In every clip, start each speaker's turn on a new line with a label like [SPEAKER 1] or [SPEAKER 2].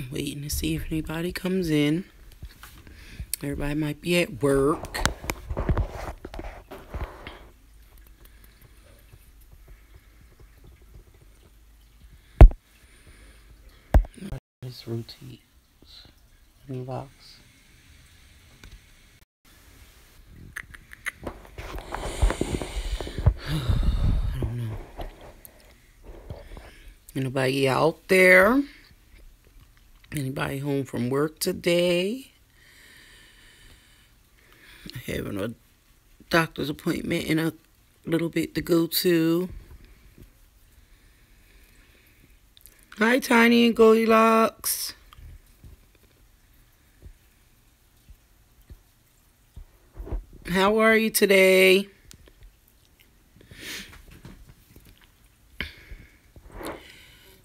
[SPEAKER 1] Waiting to see if anybody comes in. Everybody might be at work. This routine inbox. I don't know. Anybody out there? Anybody home from work today? Having a doctor's appointment in a little bit to go to. Hi, Tiny and Goldilocks. How are you today?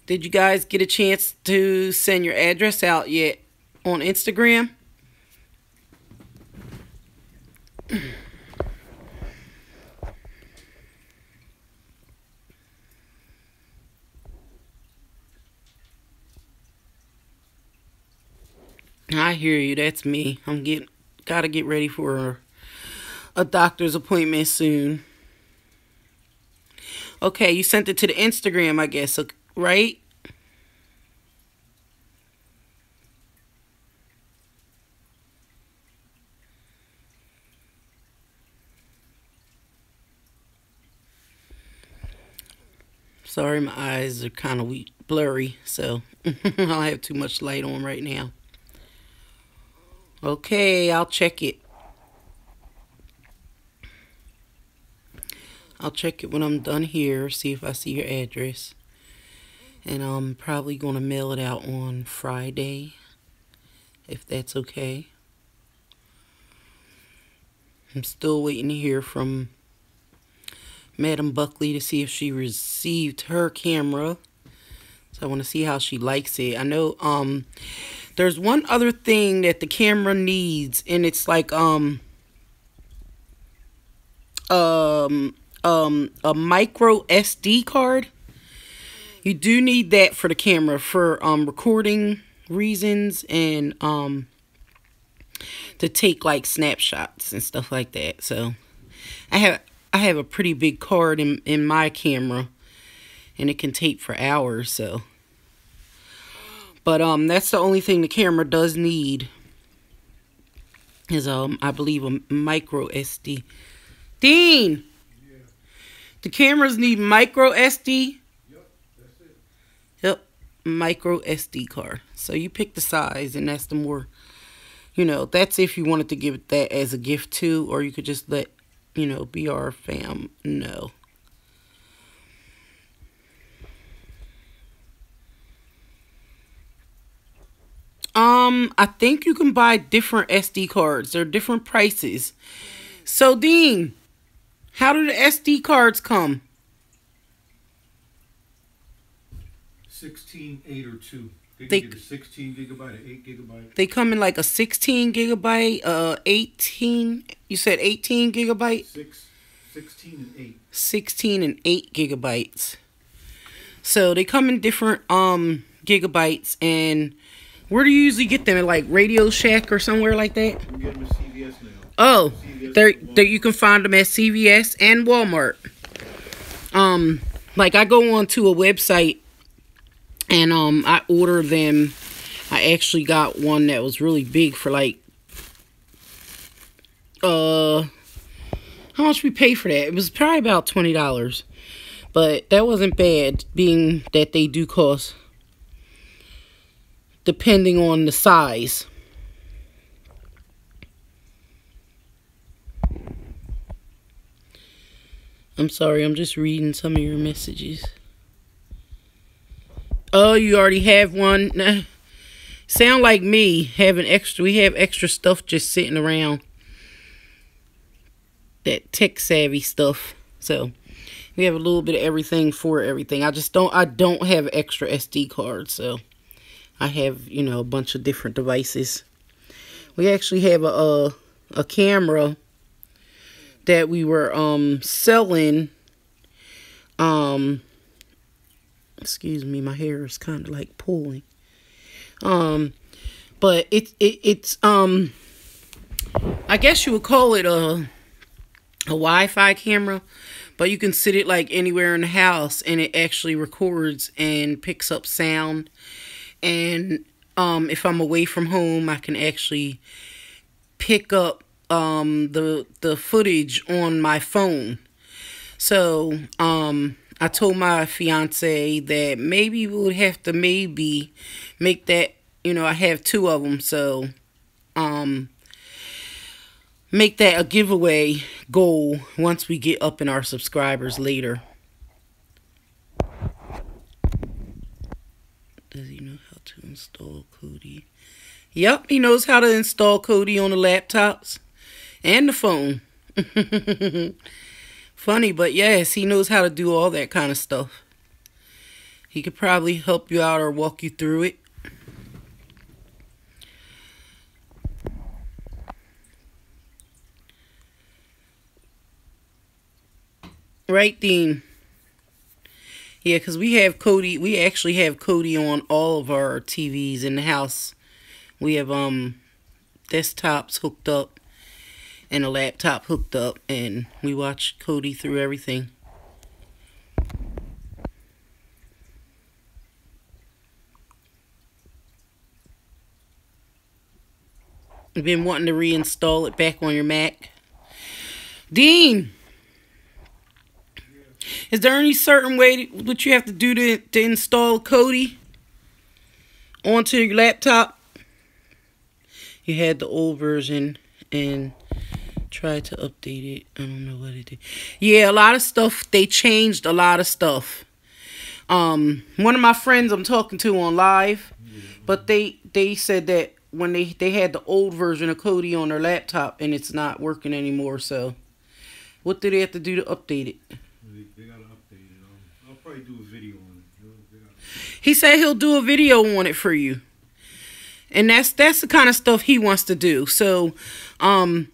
[SPEAKER 1] Did you guys get a chance to send your address out yet on Instagram? I hear you. That's me. Gotta get ready for a doctor's appointment soon. Okay, you sent it to the Instagram, I guess, right? Sorry, my eyes are kind of blurry, so I don't have too much light on right now. Okay, I'll check it. I'll check it when I'm done here, see if I see your address. And I'm probably going to mail it out on Friday, if that's okay. I'm still waiting to hear from Madam Buckley to see if she received her camera. So I want to see how she likes it. I know there's one other thing that the camera needs, and it's like a micro SD card. You do need that for the camera for recording reasons and to take like snapshots and stuff like that. So I have a pretty big card in my camera, and it can tape for hours. So, but that's the only thing the camera does need is I believe a micro SD. Dean, yeah. The cameras need micro SD.
[SPEAKER 2] Yep, that's it.
[SPEAKER 1] Yep, micro SD card. So you pick the size, and that's the more, that's if you wanted to give it that as a gift too, or you could just let BR fam know. I think you can buy different SD cards. They're different prices. So, Dean, how do the SD cards come?
[SPEAKER 2] 16, 8, or 2. They can get a 16 gigabyte, an 8 gigabyte.
[SPEAKER 1] They come in like a 16 gigabyte, 18. You said 18 gigabyte?
[SPEAKER 2] 16 and 8.
[SPEAKER 1] 16 and 8 gigabytes. So they come in different gigabytes. And where do you usually get them? At like Radio Shack or somewhere like that?
[SPEAKER 2] You can get them at CVS now.
[SPEAKER 1] Oh, there you can find them at CVS and Walmart. Like I go onto a website and I order them. I actually got one that was really big for like how much we pay for that? It was probably about $20. But that wasn't bad, being that they do cost depending on the size. I'm sorry, I'm just reading some of your messages. Oh, you already have one? Nah. Sound like me having extra. We have extra stuff just sitting around. That tech savvy stuff. So we have a little bit of everything for everything. I don't have extra SD cards, so I have, a bunch of different devices. We actually have a camera that we were selling. Excuse me, my hair is kind of like pulling. But it's I guess you would call it a Wi-Fi camera, but you can sit it like anywhere in the house and it actually records and picks up sound. And if I'm away from home, I can actually pick up the footage on my phone. So I told my fiance that maybe we would have to make that, you know, I have 2 of them, so make that a giveaway goal once we get up in our subscribers later. Does he know how to install Kodi? Yep, he knows how to install Kodi on the laptops and the phone. Funny, but yes, he knows how to do all that kind of stuff. He could probably help you out or walk you through it. Right, Dean? Yeah, because we have Kodi. We actually have Kodi on all of our TVs in the house. We have desktops hooked up and a laptop hooked up, and we watch Kodi through everything. You've been wanting to reinstall it back on your Mac. Dean! Is there any certain way that you have to do to install Kodi onto your laptop? You had the old version and tried to update it. I don't know what it did. Yeah, a lot of stuff. They changed a lot of stuff. One of my friends I'm talking to on live, but they said that when they had the old version of Kodi on their laptop and it's not working anymore. So what do they have to do to update it?
[SPEAKER 2] They gotta update it. I'll probably do a video on it.
[SPEAKER 1] He said he'll do a video on it for you. And that's the kind of stuff he wants to do. So, I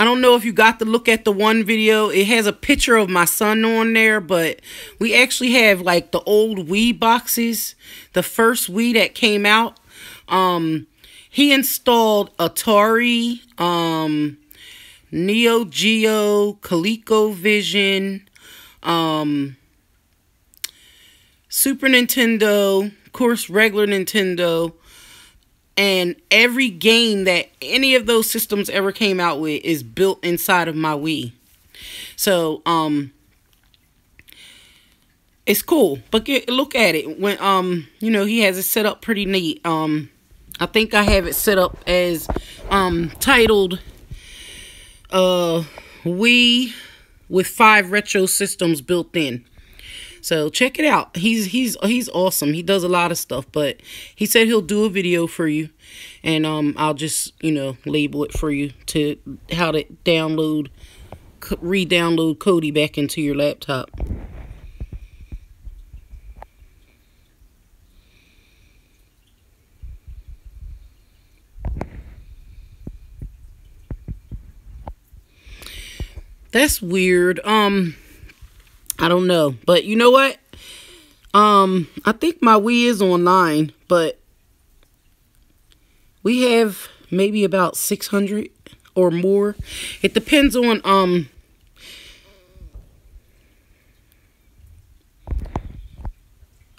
[SPEAKER 1] don't know if you got to look at the one video. It has a picture of my son on there, but we actually have like the old Wii boxes, the first Wii that came out. He installed Atari, Neo Geo, ColecoVision, Super Nintendo, of course, regular Nintendo, and every game that any of those systems ever came out with is built inside of my Wii. So, it's cool. But look at it. When you know, he has it set up pretty neat. I think I have it set up as titled Wii with 5 retro systems built in. So check it out. He's awesome. He does a lot of stuff, but he said he'll do a video for you, and I'll just, you know, label it for you to how to re-download Kodi back into your laptop. That's weird. I don't know. But you know what? I think my Wii is online, but we have maybe about 600 or more. It depends on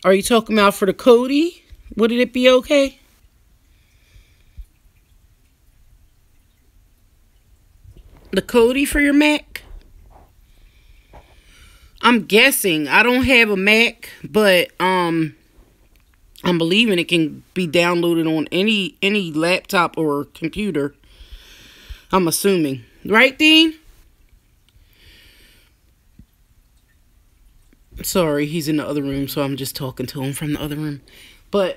[SPEAKER 1] are you talking about for the Kodi? Would it be okay? The Kodi for your Mac? I'm guessing. I don't have a Mac, but I'm believing it can be downloaded on any laptop or computer. I'm assuming. Right, Dean? Sorry, he's in the other room, so I'm just talking to him from the other room. But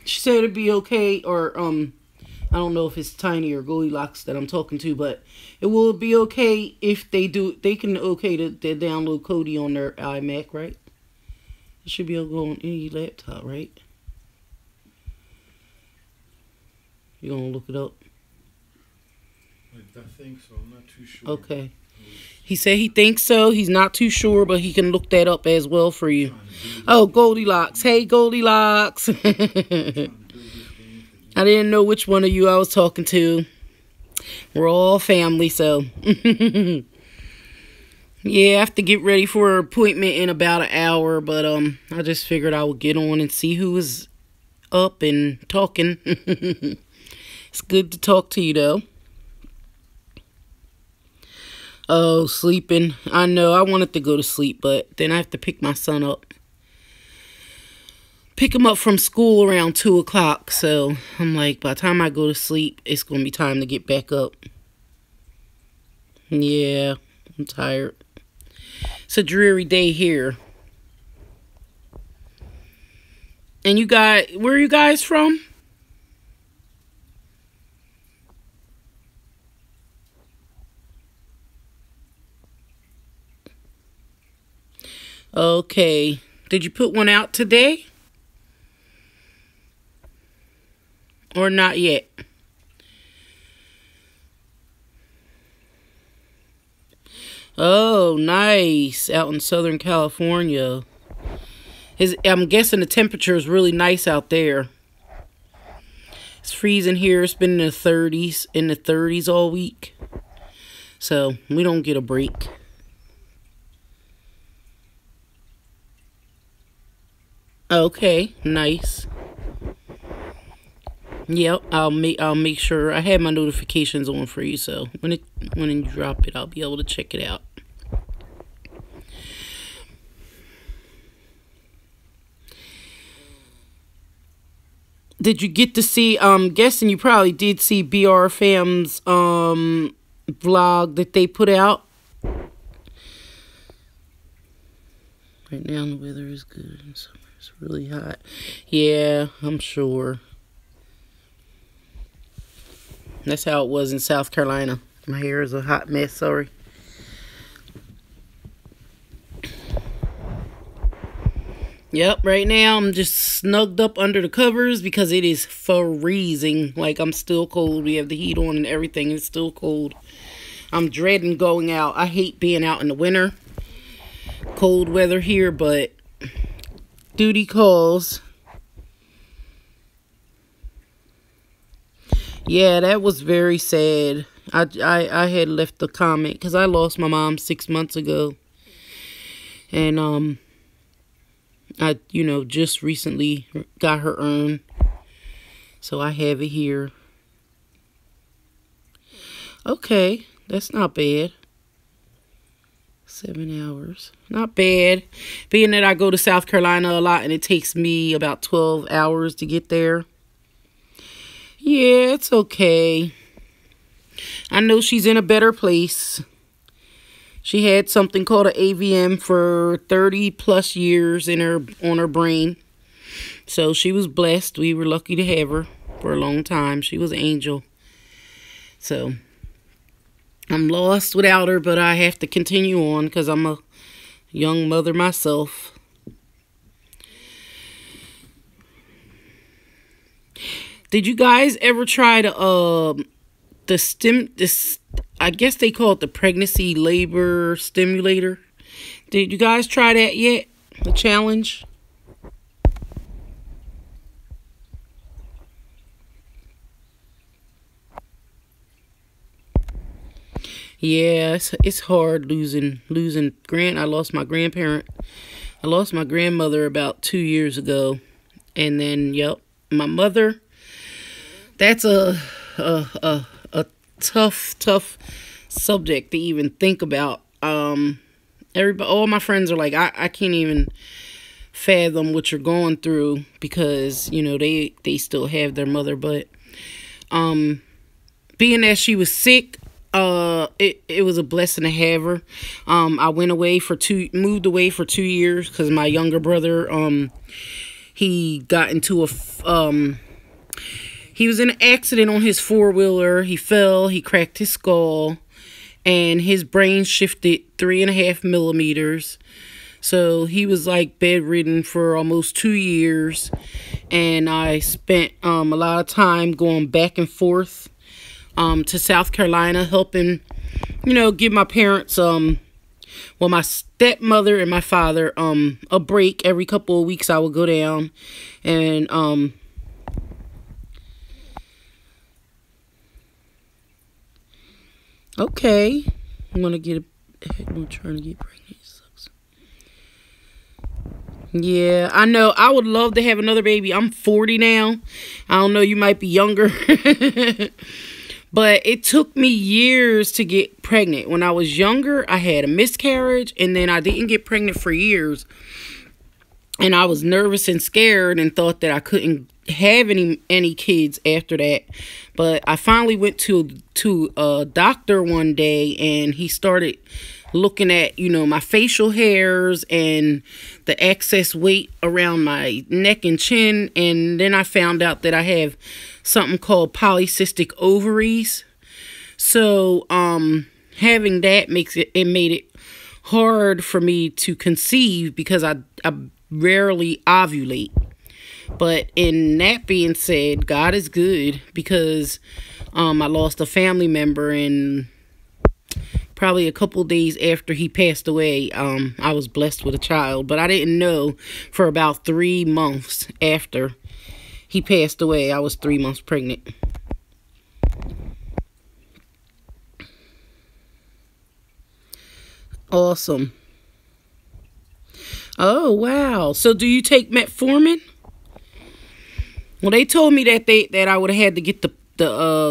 [SPEAKER 1] she said it'd be okay, or I don't know if it's Tiny or Goldilocks that I'm talking to, but it will be okay if they can okay to download Kodi on their iMac, right? It should be able to go on any laptop, right? You gonna look it up?
[SPEAKER 2] I think so. I'm not too sure.
[SPEAKER 1] Okay. He said he thinks so. He's not too sure, but he can look that up as well for you. Oh, Goldilocks. Hey, Goldilocks. I didn't know which one of you I was talking to. We're all family, so. Yeah, I have to get ready for an appointment in about an hour, but I just figured I would get on and see who was up and talking. It's good to talk to you, though. Oh, sleeping. I know, I wanted to go to sleep, but then I have to pick my son up. Pick him up from school around 2 o'clock, so I'm like, by the time I go to sleep, it's going to be time to get back up. Yeah, I'm tired. It's a dreary day here. And you guys, where are you guys from? Okay. Did you put one out today? Or not yet? Oh, nice. Out in Southern California. I'm guessing the temperature is really nice out there. It's freezing here. It's been in the 30s all week. So, we don't get a break. Okay, nice. Yep, I'll make sure I have my notifications on for you, so when you drop it, I'll be able to check it out. Did you get to see? I'm guessing you probably did see BR Fam's vlog that they put out. Right now the weather is good and summer is really hot. Yeah, I'm sure. That's how it was in South Carolina. My hair is a hot mess, sorry. Yep, right now I'm just snugged up under the covers because it is freezing. Like, I'm still cold. We have the heat on and everything. It's still cold. I'm dreading going out. I hate being out in the winter. Cold weather here, but duty calls. Yeah, that was very sad. I had left a comment because I lost my mom 6 months ago. And, I, just recently got her urn. So I have it here. Okay, that's not bad. 7 hours. Not bad. Being that I go to South Carolina a lot and it takes me about 12 hours to get there. Yeah, it's okay. I know she's in a better place. She had something called an AVM for 30 plus years on her brain. So she was blessed. We were lucky to have her for a long time. She was an angel. So I'm lost without her, but I have to continue on because I'm a young mother myself. Did you guys ever try to I guess they call it the pregnancy labor stimulator? Did you guys try that yet? The challenge? Yeah, it's hard losing I lost my grandparent. I lost my grandmother about 2 years ago. And then, yep, my mother. That's a tough subject to even think about. All my friends are like, I can't even fathom what you're going through because, they still have their mother. But being that she was sick, it was a blessing to have her. I moved away for 2 years because my younger brother, he got into he was in an accident on his four-wheeler. He fell, he cracked his skull, and his brain shifted 3.5 millimeters. So he was like bedridden for almost 2 years. And I spent a lot of time going back and forth to South Carolina, helping, give my parents, my stepmother and my father, a break. Every couple of weeks I would go down and Okay. I'm gonna get I'm trying to get pregnant. Sucks. Yeah, I know. I would love to have another baby. I'm 40 now. I don't know, you might be younger. But it took me years to get pregnant. When I was younger, I had a miscarriage, and then I didn't get pregnant for years. And I was nervous and scared and thought that I couldn't have any kids after that. But I finally went to a doctor one day, and he started looking at, my facial hairs and the excess weight around my neck and chin. And then I found out that I have something called polycystic ovaries. So, having that made it hard for me to conceive because I rarely ovulate. But in that being said, God is good because I lost a family member, and probably a couple days after he passed away, I was blessed with a child. But I didn't know for about 3 months after he passed away. I was 3 months pregnant. Awesome. Oh, wow. So do you take metformin? Well, they told me that I would have had to get the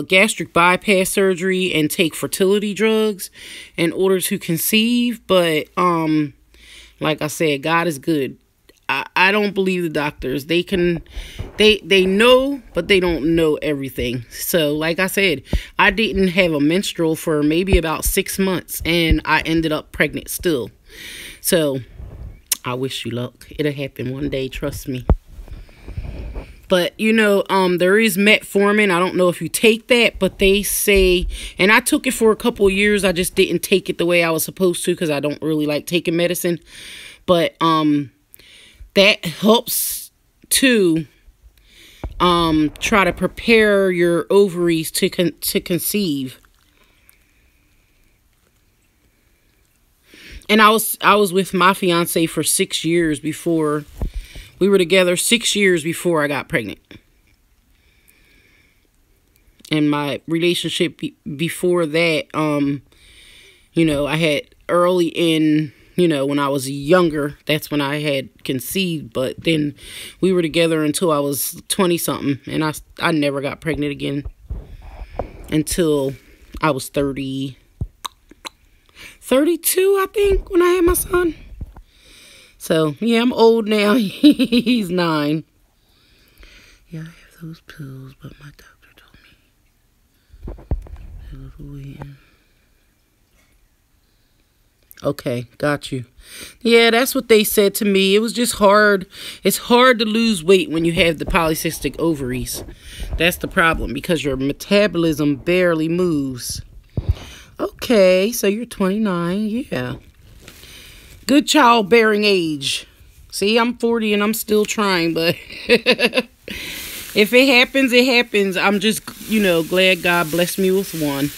[SPEAKER 1] gastric bypass surgery and take fertility drugs in order to conceive. But like I said, God is good. I don't believe the doctors. They know, but they don't know everything. So like I said, I didn't have a menstrual for maybe about 6 months, and I ended up pregnant still. So I wish you luck. It'll happen one day, trust me. But, there is metformin. I don't know if you take that, but they say, and I took it for a couple of years. I just didn't take it the way I was supposed to because I don't really like taking medicine. But that helps to try to prepare your ovaries to conceive. And I was with my fiance for 6 years before. We were together 6 years before I got pregnant. And my relationship before that, I had early in, when I was younger, that's when I had conceived. But then we were together until I was 20-something. And I never got pregnant again until I was 32, I think, when I had my son. So, yeah, I'm old now. He's 9. Yeah, I have those pills, but my doctor told me. Okay, got you. Yeah, that's what they said to me. It was just hard. It's hard to lose weight when you have the polycystic ovaries. That's the problem, because your metabolism barely moves. Okay, so you're 29, yeah. Good childbearing age. See, I'm 40 and I'm still trying, but if it happens, it happens. I'm just, glad God blessed me with one.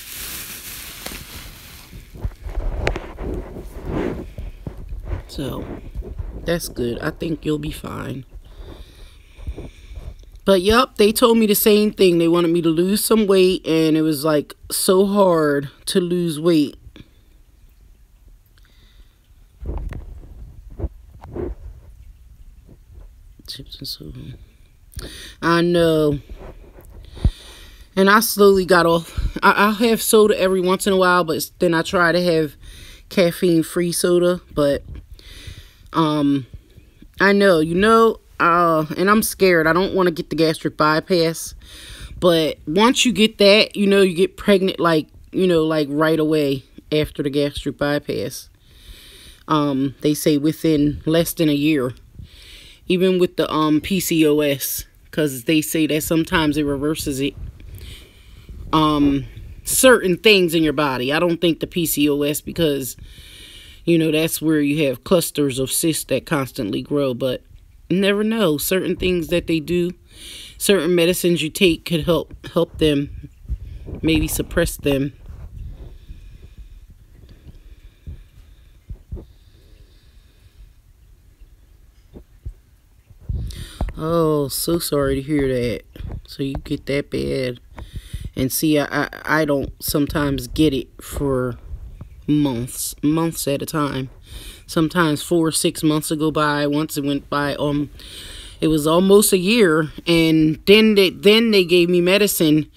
[SPEAKER 1] So, that's good. I think you'll be fine. But, yup, they told me the same thing. They wanted me to lose some weight, and it was, so hard to lose weight. Chips and soda. I know. And I slowly got off. I'll have soda every once in a while, but then I try to have caffeine-free soda. But, I know, and I'm scared. I don't want to get the gastric bypass. But once you get that, you get pregnant, right away after the gastric bypass. They say within less than a year. Even with the PCOS, because they say that sometimes it reverses it. Certain things in your body. I don't think the PCOS, because, that's where you have clusters of cysts that constantly grow. But you never know. Certain things that they do, certain medicines you take could help them, maybe suppress them. Oh, so sorry to hear that. So you get that bad. And see, I don't sometimes get it for months at a time. Sometimes 4 or 6 months will go by. Once it went by, it was almost a year, and then they gave me medicine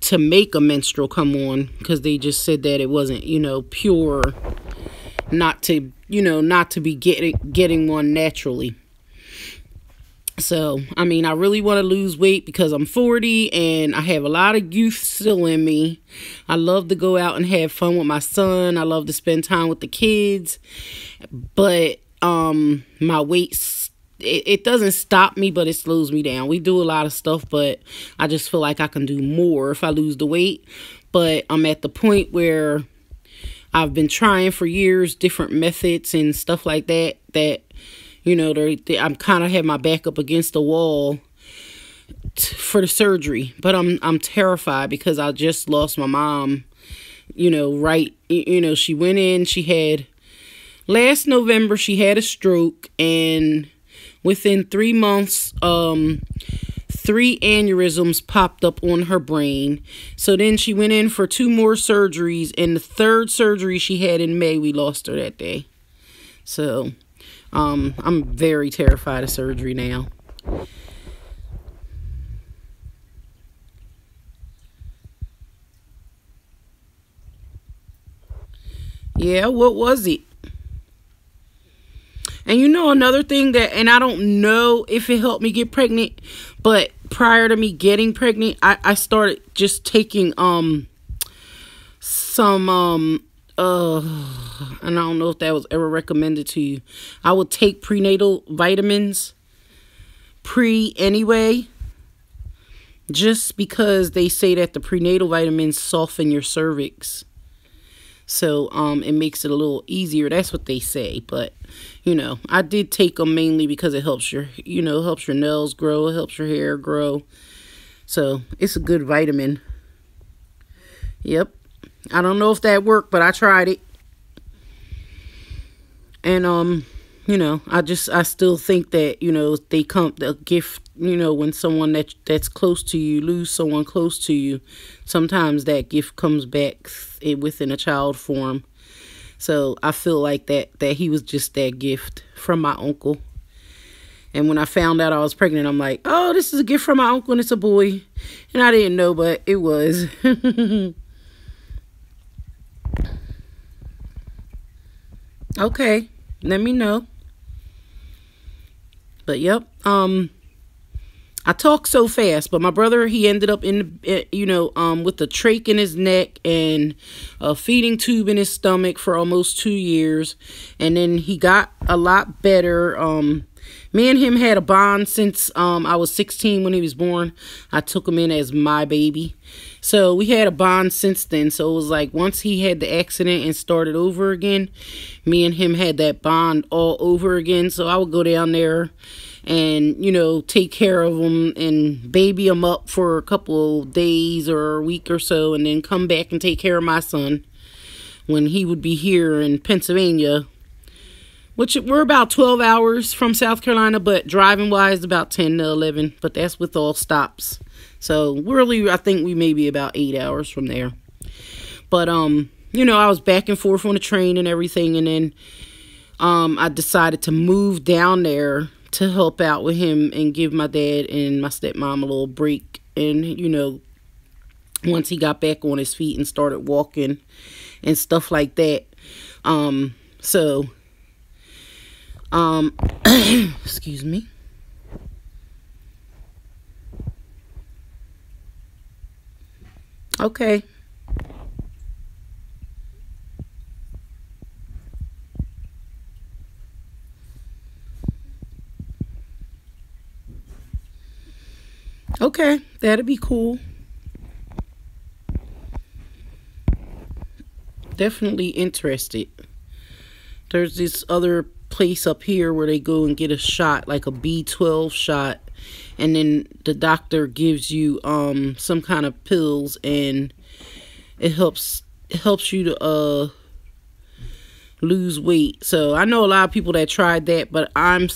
[SPEAKER 1] to make a menstrual come on, because they just said that it wasn't, pure, not to be getting one naturally. So, I mean, I really want to lose weight because I'm 40 and I have a lot of youth still in me. I love to go out and have fun with my son. I love to spend time with the kids. But my weight, it doesn't stop me, but it slows me down. We do a lot of stuff, but I just feel like I can do more if I lose the weight. But I'm at the point where I've been trying for years different methods and stuff like that, I'm kind of have my back up against the wall for the surgery. But I'm terrified because I just lost my mom, she went in, last November she had a stroke, and within 3 months, 3 aneurysms popped up on her brain. So then she went in for 2 more surgeries, and the 3rd surgery she had in May, we lost her that day. So I'm very terrified of surgery now. Yeah, what was it? And another thing and I don't know if it helped me get pregnant, but prior to me getting pregnant, I started just taking some and I don't know if that was ever recommended to you. I would take prenatal vitamins anyway, just because they say that the prenatal vitamins soften your cervix. So it makes it a little easier. That's what they say. But I did take them mainly because it helps your nails grow, it helps your hair grow. So it's a good vitamin. Yep. I don't know if that worked, but I tried it. And I still think that they come the gift. When someone that's close to you lose someone close to you, sometimes that gift comes back within a child form. So I feel like that he was just that gift from my uncle. And when I found out I was pregnant, I'm like, oh, this is a gift from my uncle and it's a boy. And I didn't know, but it was. Okay, let me know. But yep, I talk so fast, but my brother, he ended up with the trach in his neck and a feeding tube in his stomach for almost 2 years. And then he got a lot better. Me and him had a bond since I was 16 when he was born. I took him in as my baby. So we had a bond since then. So it was like once he had the accident and started over again, me and him had that bond all over again. So I would go down there and, take care of him and baby him up for a couple of days or a week or so, and then come back and take care of my son when he would be here in Pennsylvania, which we're about 12 hours from South Carolina, but driving wise about 10 to 11, but that's with all stops. So really, I think we may be about 8 hours from there. But I was back and forth on the train and everything, and then I decided to move down there to help out with him and give my dad and my stepmom a little break. And once he got back on his feet and started walking and stuff like that, excuse me. Okay. Okay, that'd be cool. Definitely interested. There's this other place up here where they go and get a shot, like a B12 shot, and then the doctor gives you some kind of pills, and it helps you to lose weight. So I know a lot of people that tried that, but I'm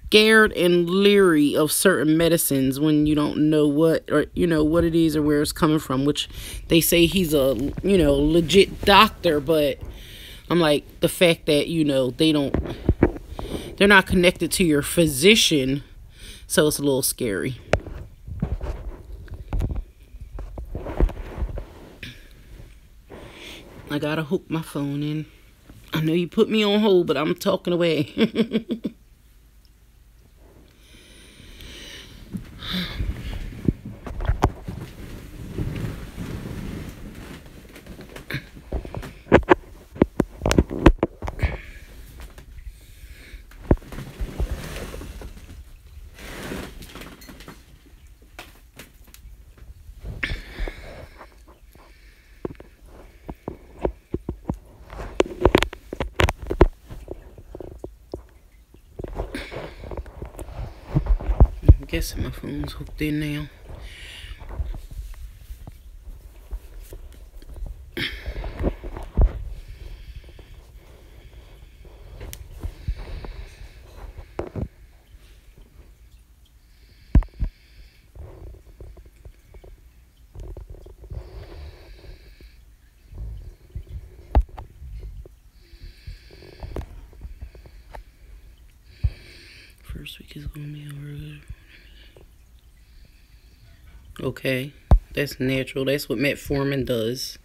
[SPEAKER 1] scared and leery of certain medicines when you don't know what, or what it is or where it's coming from, which they say he's a legit doctor, but I'm like, the fact that they're not connected to your physician, so it's a little scary. I gotta hook my phone in. I know you put me on hold, but I'm talking away. I'm guessing my phone's hooked in now. First week is gonna be over. Okay, that's natural. That's what metformin does.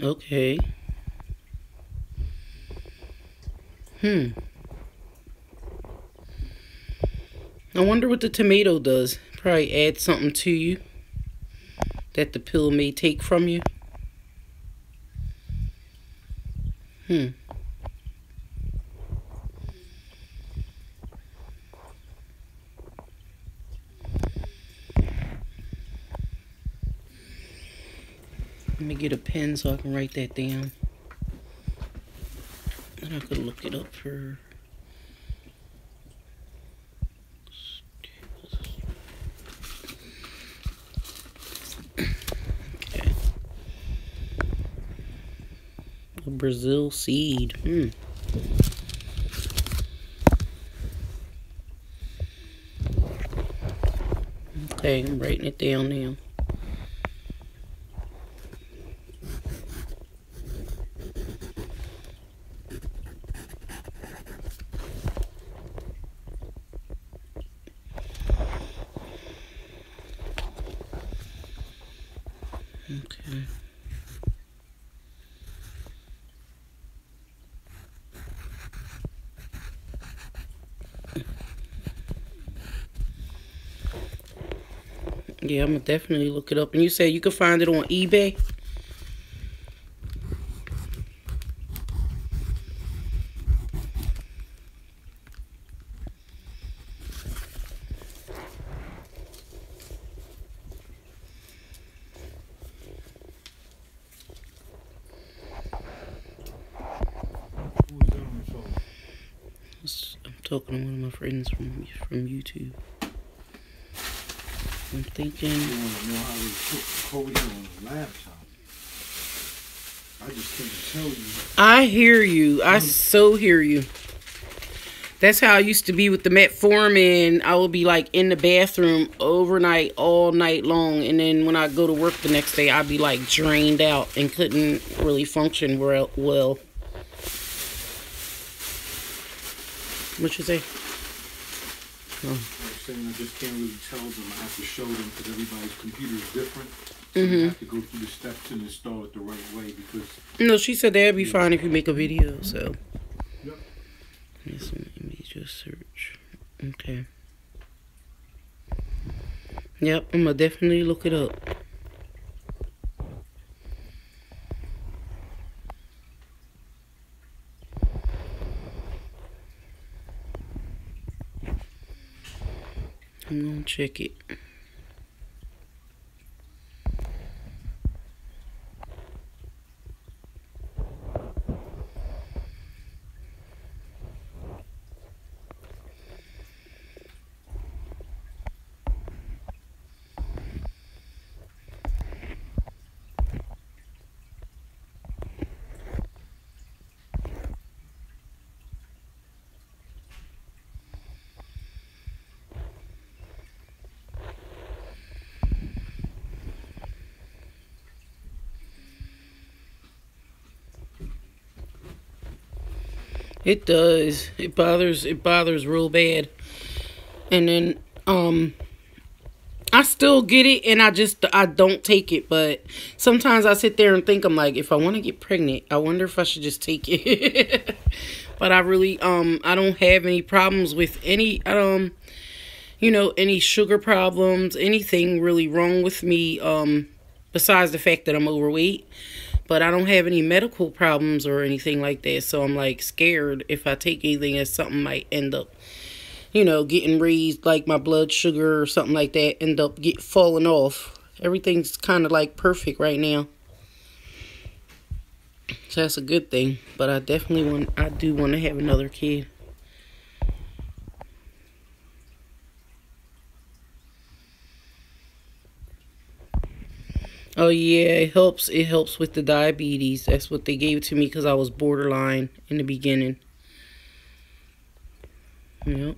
[SPEAKER 1] Okay. I wonder what the tomato does. Probably add something to you that the pill may take from you. Let me get a pen so I can write that down. And I could look it up for... Okay. A Brazil seed. Okay, I'm writing it down now. Okay. Yeah, I'm gonna definitely look it up. And you say you can find it on eBay? I'm talking to one of my friends from YouTube. I'm thinking.
[SPEAKER 2] You want to know how to put coding on a laptop? I just couldn't tell you.
[SPEAKER 1] I hear you. I so hear you. That's how I used to be with the metformin. I would be like in the bathroom overnight, all night long. And then when I go to work the next day, I'd be like drained out and couldn't really function well. What you say?
[SPEAKER 2] I was saying I just can't really tell them. I have to show them because everybody's computer is different. So you have to go through the steps and install it the right way because...
[SPEAKER 1] No, she said that'd be fine if you make a video, so...
[SPEAKER 2] Yep.
[SPEAKER 1] Yes, let me just search. Okay. Yep, I'm gonna definitely look it up. I'm gonna check it. It does. It bothers real bad. And then I still get it, and I don't take it. But sometimes I sit there and think, I'm like, if I want to get pregnant, I wonder if I should just take it. But I really I don't have any problems with any any sugar problems, anything really wrong with me besides the fact that I'm overweight. But I don't have any medical problems or anything like that. So I'm like scared if I take anything that something might end up, getting raised, like my blood sugar or something like that, end up falling off. Everything's kind of like perfect right now. So that's a good thing. But I do want to have another kid. Oh yeah, it helps. It helps with the diabetes. That's what they gave to me because I was borderline in the beginning. Yep.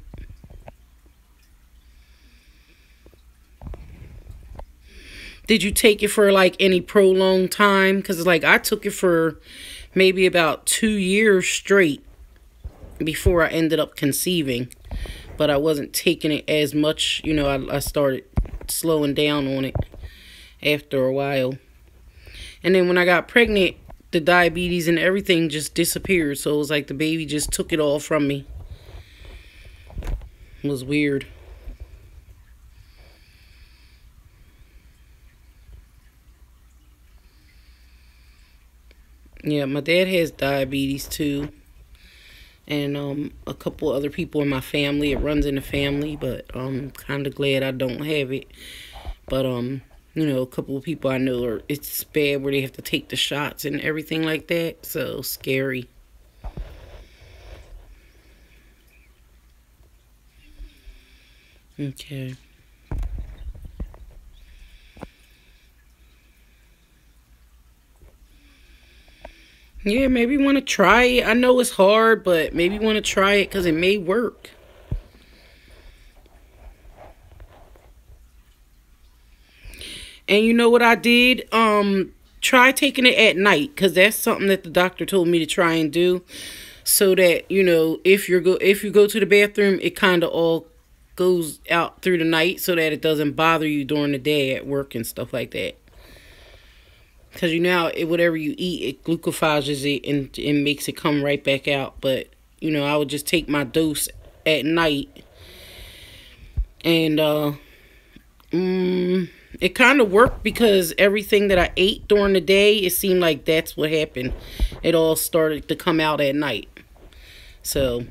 [SPEAKER 1] Did you take it for like any prolonged time? Because like I took it for maybe about 2 years straight before I ended up conceiving. But I wasn't taking it as much. I started slowing down on it after a while. And then when I got pregnant, the diabetes and everything just disappeared. So it was like the baby just took it all from me. It was weird. Yeah, my dad has diabetes too. And a couple other people in my family. It runs in the family, but I'm kind of glad I don't have it. But a couple of people I know it's bad where they have to take the shots and everything like that. So scary. Okay. Yeah, maybe want to try it. I know it's hard, but maybe want to try it because it may work. And you know what I did? Try taking it at night because that's something that the doctor told me to try and do, so that if you go to the bathroom, it kind of all goes out through the night, so that it doesn't bother you during the day at work and stuff like that. Because whatever you eat, it glucophages it and makes it come right back out. But, I would just take my dose at night. And it kind of worked because everything that I ate during the day, it seemed like that's what happened. It all started to come out at night. So,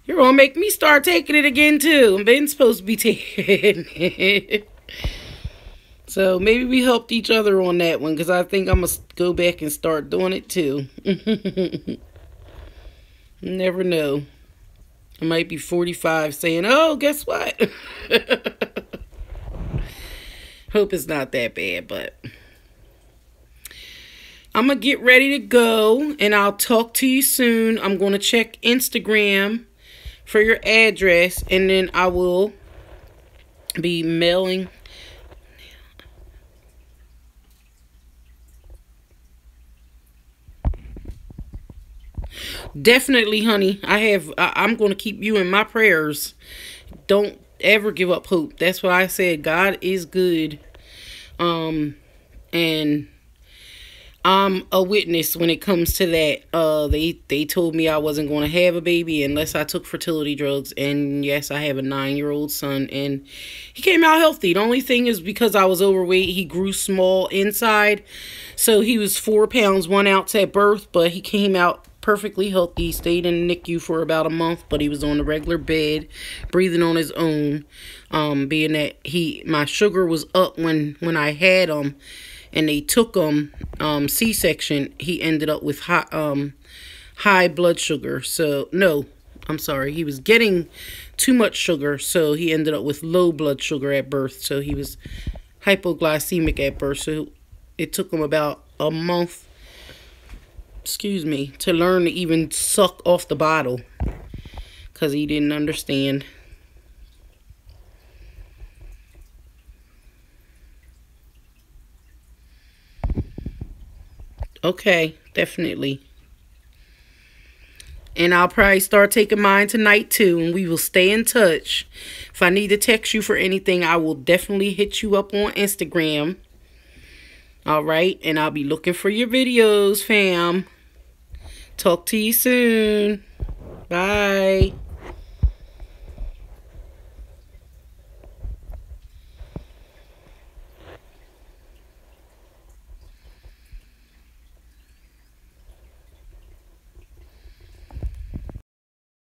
[SPEAKER 1] you're going to make me start taking it again, too. I've been supposed to be taking it. So maybe we helped each other on that one because I think I'm going to go back and start doing it too. Never know. I might be 45 saying, oh, guess what? Hope it's not that bad, but I'm going to get ready to go and I'll talk to you soon. I'm going to check Instagram for your address and then I will be mailing. Definitely, honey. I'm going to keep you in my prayers. Don't ever give up hope. That's why I said God is good. And I'm a witness when it comes to that. They told me I wasn't going to have a baby unless I took fertility drugs. And yes, I have a 9-year-old son and he came out healthy. The only thing is because I was overweight, he grew small inside. So he was 4 pounds, 1 ounce at birth, but he came out perfectly healthy. He stayed in the NICU for about a month, but he was on the regular bed, breathing on his own. Being that my sugar was up when I had him, and they took him C-section. He ended up with high blood sugar. So no, I'm sorry, he was getting too much sugar, so he ended up with low blood sugar at birth. So he was hypoglycemic at birth. So it took him about a month, to learn to even suck off the bottle because he didn't understand. Okay, definitely. And I'll probably start taking mine tonight too. And we will stay in touch. If I need to text you for anything, I will definitely hit you up on Instagram. Alright? And I'll be looking for your videos, fam. Talk to you soon. Bye.